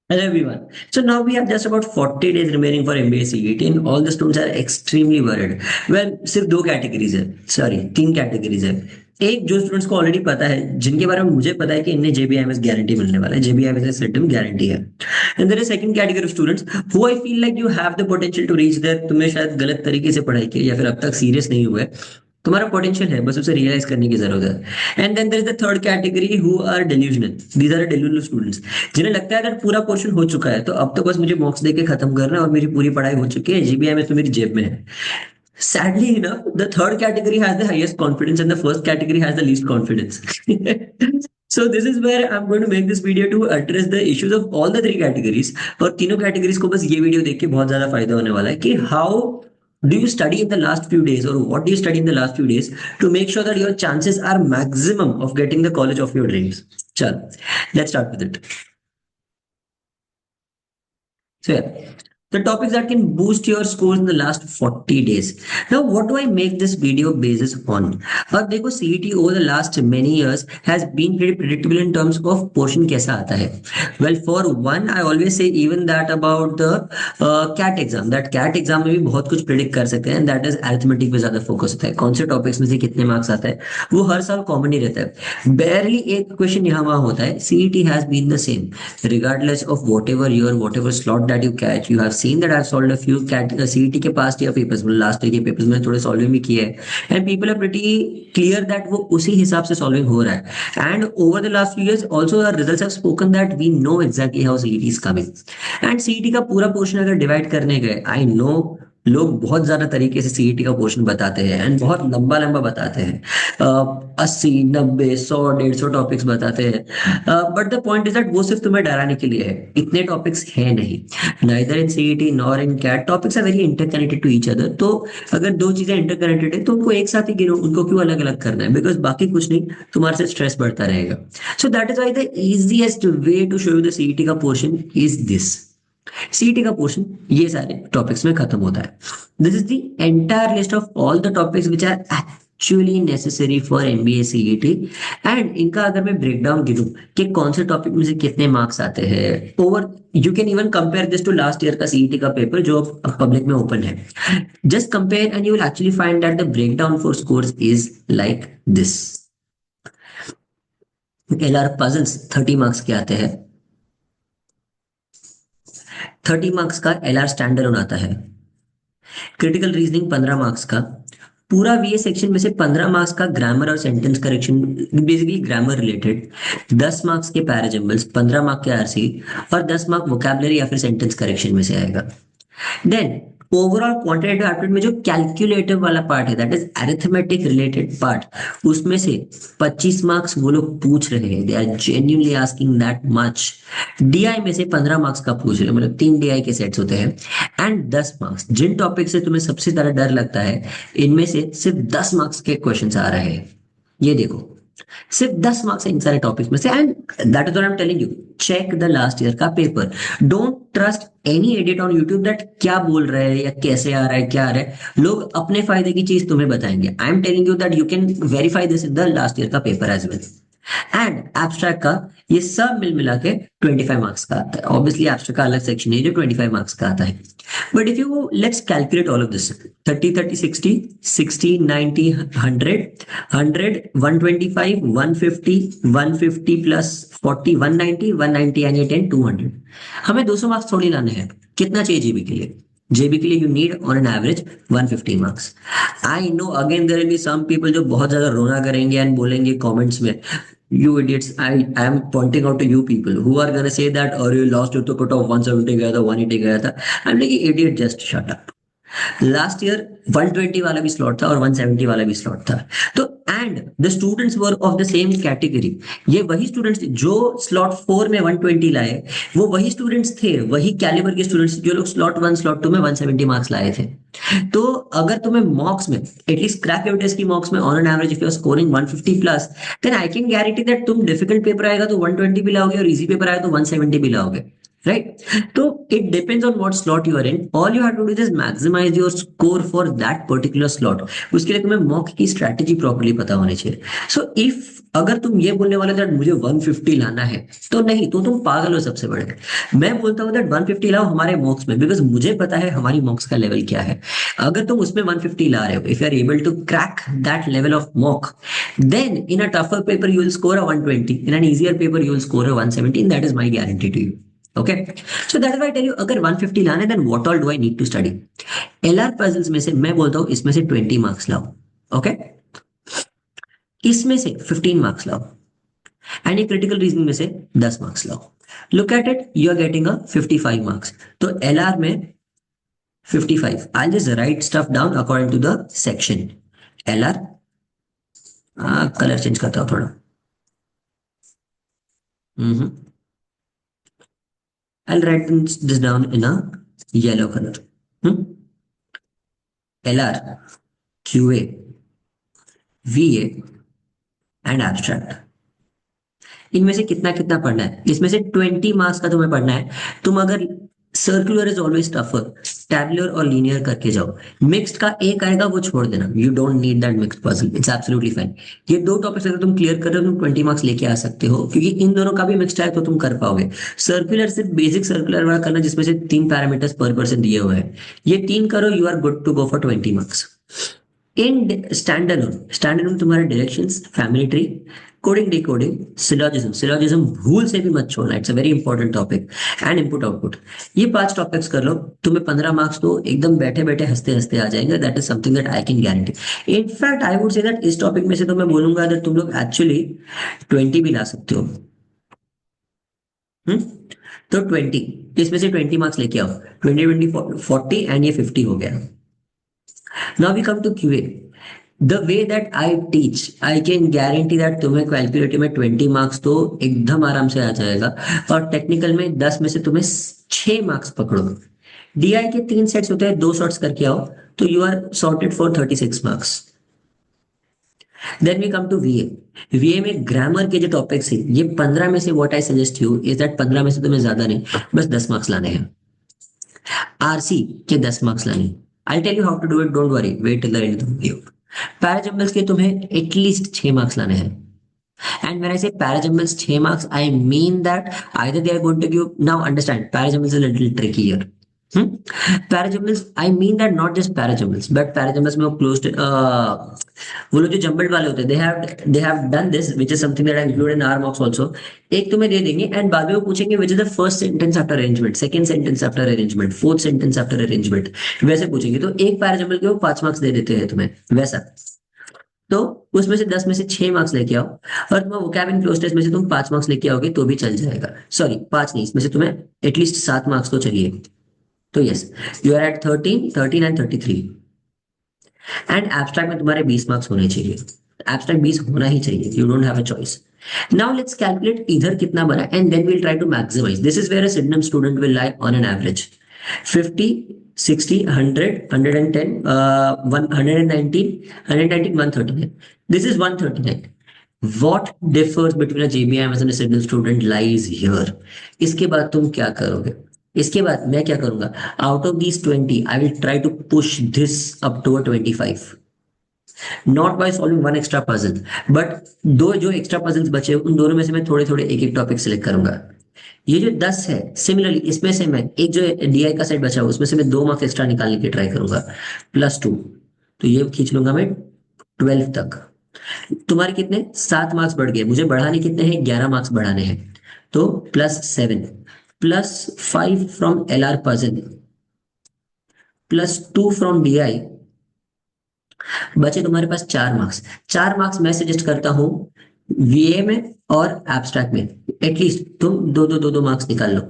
Hello everyone. So now we have just about 40 days remaining for MBA CET and all the students are extremely worried. Well, सिर्फ दो categories है, sorry तीन categories है। एक जो students को already पता है, जिनके बारे में मुझे पता है कि इन्हें जेबीआईएमएस गारंटी मिलने वाला है, जेबीआईएमएस सिस्टम गारंटी है। And there is second category of students who I feel like you have the potential to reach there. तुमने शायद गलत तरीके से पढ़ाई की या फिर अब तक सीरियस नहीं हुए, तुम्हारा पोटेंशियल है, बस उसे रियलाइज करने की जरूरत है। And then there is the third category who are delusional. These are delusional students जिन्हें लगता है अगर पूरा पोर्शन हो चुका है तो अब तो बस मुझे मॉक्स देके खत्म करना है और मेरी पूरी पढ़ाई हो चुकी है, जीबीआईएमएस तो मेरी जेब में है। Sadly enough, the third category has the highest confidence and the first category has the least confidence. So this is where I'm going to make this video to address the issues of all the three categories. और तीनों categories को बस ये video देख के बहुत ज्यादा फायदा होने वाला है कि how do you study in the last few days or what do you study in the last few days to make sure that your chances are maximum of getting the college of your dreams. चल, let's start with it. So yeah, the topics that can boost your scores in the last 40 days. Now, what do I make this video basis on? अब देखो CET over the last many years has been pretty predictable in terms of portion कैसा आता है. Well, for one, I always say even that about the CAT exam. That CAT exam में भी बहुत कुछ predict कर सकते हैं. That is arithmetic पे ज्यादा focus होता है. कौन से टॉपिक्स में से कितने मार्क्स आता है वो हर साल कॉमन ही रहता है. Barely एक क्वेश्चन यहाँ वहाँ होता है. CET has been the same, regardless of whatever slot that you catch. You have seen that I've solved a few CET के past year papers, last year के पेपर्स में थोड़े सॉल्विंग भी किए हैं and people are pretty clear that वो उसी हिसाब से सॉल्विंग हो रहा है and over the last few years also our results have spoken that we know exactly how CET is coming and CET का पूरा पोर्शन अगर डिवाइड करने गए, आई नो लोग बहुत ज्यादा तरीके से सीईटी का पोर्शन बताते हैं एंड बहुत लंबा लंबा बताते हैं, 80 90 100 150 टॉपिक्स बताते हैं, but the point is that वो सिर्फ तुम्हें डराने के लिए है. इतने टॉपिक्स है नहीं, neither in CET nor in CAT. Topics are very interconnected to each other. तो अगर दो चीजें इंटरकनेक्टेड है तो उनको एक साथ ही गिनो, उनको क्यों अलग अलग करना है? बिकॉज बाकी कुछ नहीं, तुम्हारे से स्ट्रेस बढ़ता रहेगा. So that is why the easiest way to show you the CET का पोर्शन इज दिस. सीईटी का पोर्शन ये सारे टॉपिक्स में खत्म होता है. This is the entire list of all the topics which are actually necessary for MBA CET and इनका अगर मैं ब्रेक डाउन गिनूं कि कौन से टॉपिक में से कितने मार्क्स आते हैं over, you can even compare this to last year का सीईटी का पेपर जो पब्लिक में ओपन है. Just compare and you will actually find that the breakdown for scores is like this. LR puzzles 30 marks के आते हैं. 30 marks का LR standard आता है. क्रिटिकल रीजनिंग 15 मार्क्स का. पूरा वीए सेक्शन में से 15 मार्क्स का ग्रामर और sentence correction, basically grammar related. 10 marks के पैराजम्बल्स, 15 मार्क के आरसी और 10 मार्क वोकैबुलरी या फिर सेंटेंस करेक्शन में से आएगा. देन ओवरऑल क्वांटिटेटिव एप्टीट्यूड में जो कैलकुलेटिव वाला पार्ट है, that is arithmetic related part, उसमें से 25 मार्क्स वो लोग पूछ रहे हैं. They are genuinely asking that much. DI में से 15 मार्क्स का पूछ रहे हैं, मतलब 3 डीआई के सेट्स होते हैं. एंड 10 मार्क्स, जिन टॉपिक से तुम्हें सबसे ज्यादा डर लगता है इनमें से सिर्फ 10 मार्क्स के क्वेश्चन आ रहे हैं. ये देखो, सिर्फ 10 मार्क्स है इन सारे टॉपिक्स में से. And that is what I am telling you, check the last year का paper. Don't trust any edit on YouTube that क्या बोल रहे हैं या कैसे आ रहा है क्या आ रहा है. लोग अपने फायदे की चीज तुम्हें बताएंगे. I am telling you that you can verify this in the last year का paper as well. And abstract का ये सब मिल मिला के 25 मार्क्स का आता है. ऑब्वियसली एब्स्ट्रैक्ट का अलग सेक्शन है जो 25 मार्क्स का आता है. But if you let's calculate all of this, 30 30 60 60 90 100 100 125 150 150 plus 40 190 190 and 10 200. हमें 200 मार्क्स थोड़ी लाने हैं. कितना चाहिए जेबी के लिए? जेबी के लिए you need on an average 150 marks. I know again there will be some people जो बहुत ज्यादा रोना करेंगे एंड बोलेंगे कमेंट्स में, you idiots, I am pointing out to you people who are gonna say that or you lost your to cut off 170 गया था 180 गया था. I'm like idiot, just shut up. Last year 120 वाला भी slot था और 170 वाला भी स्लॉट था. तो and the students were of the same category. ये वही स्टूडेंट्स जो स्लॉट 4 में 120 लाए, वो वही स्टूडेंट्स थे, वही कैलिबर के स्टूडेंट्स जो लोग स्लॉट 1 स्लॉट 2 में 170 मार्क्स लाए थे. तो अगर तुम्हें मॉक्स में एटलीस्ट क्रैक पेपर टेस्ट की मॉक्स में on an average if you are scoring 150 plus, then I can guarantee that तुम डिफिकल्ट पेपर आएगा तो 120 भी लाओगे और इजी पेपर आएगा तो 170 भी लाओगे. राइट? तो it depends on what slot you are in, all you have to do is maximise your score for that particular slot. उसके लिए तुम्हें मॉक की स्ट्रैटेजी प्रॉपर्ली पता होनी चाहिए। सो इफ अगर तुम ये बोलने वाले दैट मुझे 150 लाना है, तो नहीं, तो तुम पागल हो सबसे बड़े। मैं बोलता हूँ दैट 150 लाओ हमारे मॉक्स में, बिकॉज मुझे पता है हमारी मॉक्स का लेवल क्या है। अगर तुम उसमें 150 ला रहे हो, if you are able to crack that level of mock, then in a tougher paper you will score a 120, in an easier paper you will score a 117, that is my guarantee to you. Okay, so that is why I tell you अगर 150 लाना है then what all do I need to study? LR puzzles में से मैं बोलता हूँ इसमें से 20 मार्क्स लाओ। ओके, इसमें से 15 मार्क्स लाओ, एंड ये क्रिटिकल रीजनिंग में से 10 मार्क्स लाओ। Look at it, you are getting a 55 marks. तो LR में 55, I'll just write stuff down according to the section. LR, colour change करता हूँ थोड़ा। I'll write this down in a yellow color. LR, QA, VA and abstract. इनमें से कितना कितना पढ़ना है? इसमें से 20 मार्क्स का तुम्हें पढ़ना है। तुम अगर circular is always tougher, tabular और लीनियर करके जाओ। मिक्स्ड का एक आएगा, वो छोड़ देना, you don't need that mixed puzzle, it's absolutely fine. ये दो टॉपिक्स अगर तुम क्लियर कर रहे हो तुम 20 मार्क्स लेके आ सकते हो, क्योंकि इन दोनों का भी मिक्स्ड है तो तुम कर पाओगे। सर्कुलर सिर्फ बेसिक सर्कुलर वाला करना जिसमें से 3 पैरामीटर्स पर पर्सन दिए हुए हैं, ये 3 करो, you are good to go for 20 marks. In standard तुम्हारे directions, family tree, coding decoding, syllogism, syllogism भूल से भी मत छोड़ना, it's a very important topic, and input output. ये 5 टॉपिक्स कर लो, तुम्हें 15 मार्क्स तो एकदम बैठे बैठे हंसते हंसते आ जाएंगे। That is something that I can guarantee. In fact I would say that इस टॉपिक में से तो मैं बोलूंगा दैट तुम लोग एक्चुअली 20 भी ला सकते हो। हम्म, तो 20, इसमें से 20 मार्क्स लेके आओ, 20 20 40 एंड ये 50 हो गया। Now we come to QA. The way that I teach, I can guarantee that तुम्हें कैलकुलेटिव में 20 मार्क्स तो एकदम आराम से आ जाएगा, और टेक्निकल में 10 में से तुम्हें 6 मार्क्स पकड़ो। DI के 3 सेट्स होते हैं, 2 शॉर्ट्स करके आओ तो you are sorted for 36 marks. Then we come to VA। VA में ग्रामर के जो टॉपिक्स है, ये 15 में से what I suggest you is that 15 में से तुम्हें ज्यादा नहीं, बस 10 मार्क्स लाने हैं। RC के 10 मार्क्स लाने। I'll tell you how to do it, don't worry, wait till the end of the video. Parajumbles के तुम्हें एटलीस्ट 6 मार्क्स लाने हैं। And when I say parajumbles 6 marks, I mean that either they are going to give, now understand, parajumbles is a little tricky here. Parajumbles, I mean that not just parajumbles, but parajumbles में वो closed, वो लोग जो jumbled वाले होते हैं, they have done this, which is something that I include in our mocks also. एक तुम्हें दे देंगे and बाद में वो पूछेंगे which is the first sentence after arrangement, second sentence after arrangement, fourth sentence after arrangement, वैसे पूछेंगे। तो एक पैराजम्बल के वो 5 मार्क्स दे देते हैं तुम्हें वैसा। तो उसमें से 10 में से 6 मार्क्स लेके आओ, और तुम्हें वोकैब एंड क्लोज टेस्ट में से तुम 5 मार्क्स लेके आओगे तो भी चल जाएगा। सॉरी 5 नहीं, इसमें से तुम्हें एटलीस्ट 7 मार्क्स तो चाहिए। तो yes, you are at 13 and 33। And abstract में तुम्हारे 20 मार्क्स होने चाहिए, एब्स्ट्रैक्ट 20 होना ही चाहिए, you don't have a choice. Now let's calculate इधर कितना बना and then we'll try to maximise. This is where a सिडनम student will lie on an average 50 60 100 110 119 119 139। This is 139. What differs between a JBIMS and a signal student lies here. इसके बाद तुम क्या करोगे? इसके बाद मैं क्या करूंगा? Out of these 20, I will try to push this up to a 25. Not by solving one extra puzzle, but दो जो extra puzzles बचे उन दोनों में से मैं थोड़े थोड़े एक एक टॉपिक सिलेक्ट करूंगा। ये जो 10 है, सिमिलरली इसमें से मैं एक जो DI का सेट बचा हुआ उसमें से मैं 2 मार्क्स एक्स्ट्रा निकालने की ट्राई करूंगा, +2, तो ये खींच लूंगा मैं 12 तक। तुम्हारे कितने 7 मार्क्स बढ़ गए, मुझे बढ़ाने कितने हैं? 11 मार्क्स बढ़ाने हैं, तो +7 +5 from LR puzzle +2 from DI, बचे तुम्हारे पास 4 मार्क्स। 4 मार्क्स मैं सजेस्ट करता हूं VA में और एब्स्ट्रैक्ट में, एटलीस्ट तुम दो मार्क्स निकाल लो।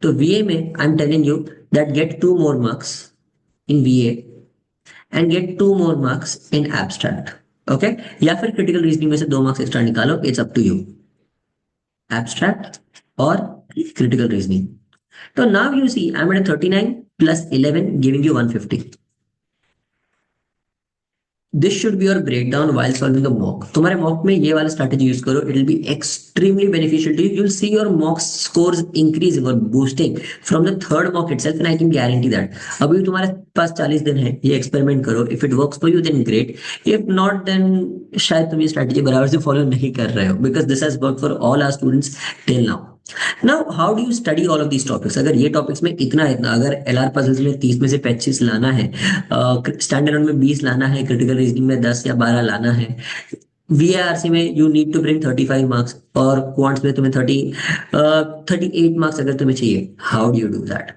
तो VA में आई am telling you that get 2 more marks in VA and get 2 more marks in abstract. Okay, या फिर क्रिटिकल रीजनिंग में से 2 मार्क्स एक्स्ट्रा निकालो, it's up to you, abstract और क्रिटिकल रीजनिंग। तो now you see I am at 39 + 11 giving you 150। This should be your break down while solving the mock. तुम्हारे mock में ये वाला स्ट्रैटेजी यूज करो, it will be extremely beneficial to you. You will see your mock scores increasing और boosting from the third mock itself, and I can guarantee that. अभी तुम्हारे पास 40 दिन है, ये एक्सपेरिमेंट करो। If it works for you then great, if not then शायद तुम ये स्ट्रैटेजी बराबर से फॉलो नहीं कर रहे हो, because this has work for all our students till now. Now how do you study all of these topics? अगर ये टॉपिक्स में इतना इतना, अगर एलआर पजल्स में 30 में से 25 लाना है, स्टैंडर्ड में 20 लाना है, क्रिटिकल रीजनिंग में 10 या 12 लाना है, वीआरसी में you need to bring 35 marks, और क्वांट्स में तुम्हें 38 मार्क्स अगर तुम्हें चाहिए, how do you do that?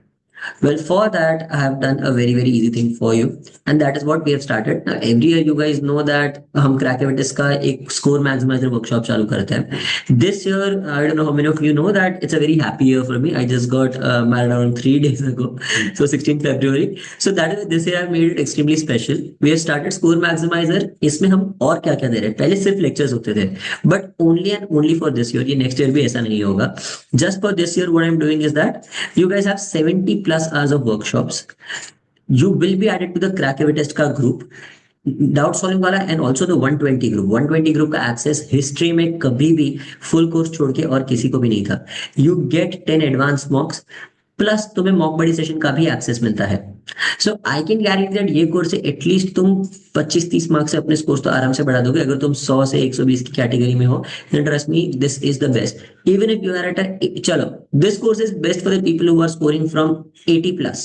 Well, for that, I have done a very, very easy thing for you, and that is what we have started. Now, every year you guys know that हम Crackabilis का एक score maximizer workshop चालू करते हैं. This year, I don't know how many of you know that it's a very happy year for me. I just got married around 3 days ago, so 16th February. So that is this year I made it extremely special. We have started score maximizer. इसमें हम और क्या क्या दे रहे हैं? पहले सिर्फ lectures होते थे, but only and only for this year. ये next year भी ऐसा नहीं होगा. Just for this year, what I'm doing is that you guys have 70 plus hours of workshops. You will be added to the Crackable Test का group, doubt solving वाला, and also the 120 group. 120 group का access history में कभी भी full course छोड़ के और किसी को भी नहीं था। यू गेट 10 एडवांस मॉक्स, प्लस तुम्हें मॉक बडी सेशन का भी एक्सेस मिलता है। सो आई कैन गारंटी दैट ये कोर्स से एटलीस्ट तुम 25-30 मार्क्स से अपने स्कोर्स तो आराम से बढ़ा दोगे। अगर तुम 100 से 120 की कैटेगरी में हो, then trust me, this is the best. Even if you are at चलो, this course is best for the people who are scoring from 80 plus.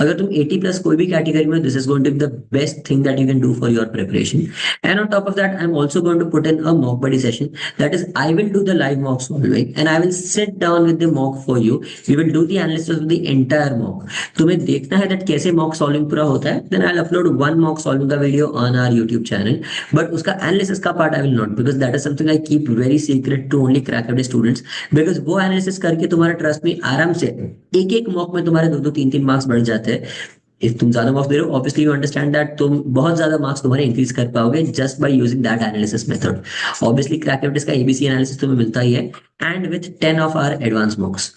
अगर तुम 80 प्लस कोई भी कैटेगरी में, this is going to be the best thing that you can do for your preparation. And on top of that, I am also going to put in a mock buddy session, that is I will do the live mock solving and I will sit down with the mock for you. We will do the analysis of the entire mock. तुम्हें देखना है that कैसे mock solving पूरा होता है, then I will upload one mock solving का video on our YouTube channel, but उसका analysis का part I will not, because that is something I keep very secret to only Crackup students, because वो analysis करके तुम्हारा trust में आराम से एक एक मॉक में तुम्हारे 2-2 3-3 मार्क्स बढ़ जाते हैं। इफ तुम ज्यादा मार्क्स दे रहे हो, ऑब्वियसली यू अंडरस्टैंड दैट तुम बहुत ज्यादा मार्क्स तुम्हारे इंक्रीज कर पाओगे just by using that analysis method. Obviously Crackup का एबीसी एनालिसिस तुम्हें मिलता ही है, and with 10 of our advance mocks.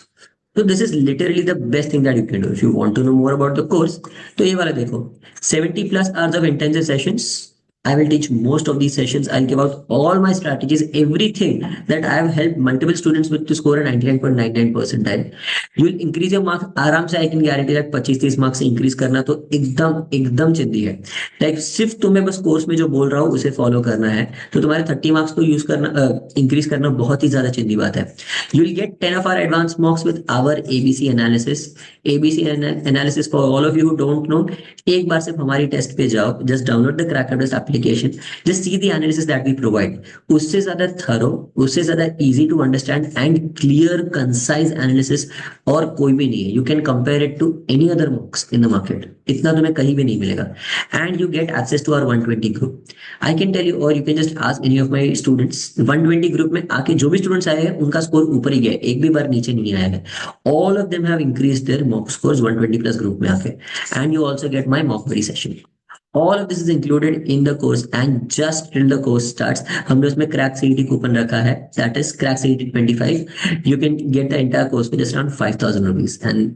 So this is literally the best thing that you can do. If you want to know more about the course, तो ये वाला देखो, 70 plus hours of intensive sessions. I will teach most of these sessions. I'll give out all my strategies, everything that I have helped multiple students with to score a 99.99 percentile. You will increase your marks. आराम से I can guarantee that 25-30 marks से increase करना तो एकदम एकदम चिंदी है। Like सिर्फ तुम्हें बस कोर्स में जो बोल रहा हूँ उसे फॉलो करना है, तो तुम्हारे 30 मार्क्स को यूज करना, इंक्रीज करना बहुत ही ज्यादा चिंदी बात है। You will get 10 of our advanced mocks with our ABC analysis. ABC analysis for all of you who don't know, एक बार सिर्फ हमारी टेस्ट पे जाओ, just download the Crackable Test application, just see the analysis that we provide. उससे ज्यादा thorough, उससे ज्यादा easy to understand and clear concise analysis और कोई भी नहीं है। You can compare it to any other mocks in the market. इतना तुम्हें कहीं भी नहीं मिलेगा। And you get access to our 120 group. I can tell you, or you can just ask any of my students, 120 group में आके जो भी स्टूडेंट्स आए हैं उनका स्कोर ऊपर ही गया है, एक भी बार नीचे नहीं आया है। All of them have increased their mock scores 120 plus group में आके, and you also get my mock very session. All of this is included in the course, and just till the course starts, हमने उसमें crack CET coupon रखा है, that is crack CET 25. You can get the entire course for just around 5,000 rupees, and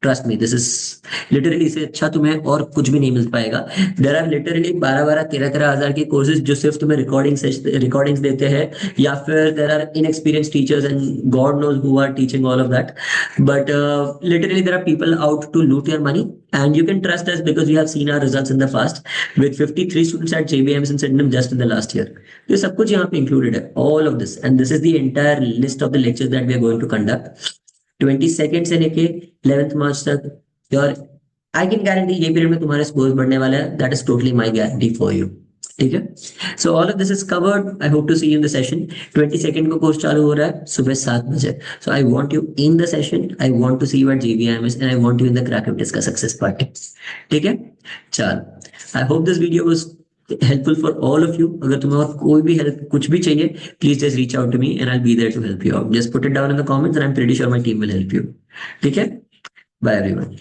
trust me, this is literally, इससे अच्छा तुम्हें और कुछ भी नहीं मिल पाएगा। देयर आर लिटरली 12-12, 13-13 हजार के कोर्सेज जो सिर्फ तुम्हें रिकॉर्डिंग्स देते हैं, या फिर there are inexperience teachers and God knows who are teaching all of that, but literally there are people out to loot your money, and you can trust us because we have seen our results in the past with 53 students at JBMS and Sydenham just in the last year. तो सब कुछ यहाँ पे included है, all of this, and this is the entire list of the lectures that we are going to conduct 22nd से लेके 11th March तक। और आई कैन गारंटी ये पीरियड में तुम्हारे स्कोर्स बढ़ने वाला है, that is totally my guarantee for you. ठीक है, so all of this is covered. I hope to see you in the session. 22nd को कोर्स चालू हो रहा है सुबह 7 बजे। So I want you in the session, I want to see you at JBIMS, and I want you in the Crackup test का success party. ठीक है, चलो, I hope this video was helpful for all of you. अगर तुम्हें और कोई भी help कुछ भी चाहिए, please just reach out to me and I'll be there to help you out. Just put it down in the comments and I'm pretty sure my team will help you. ठीक है, bye everyone.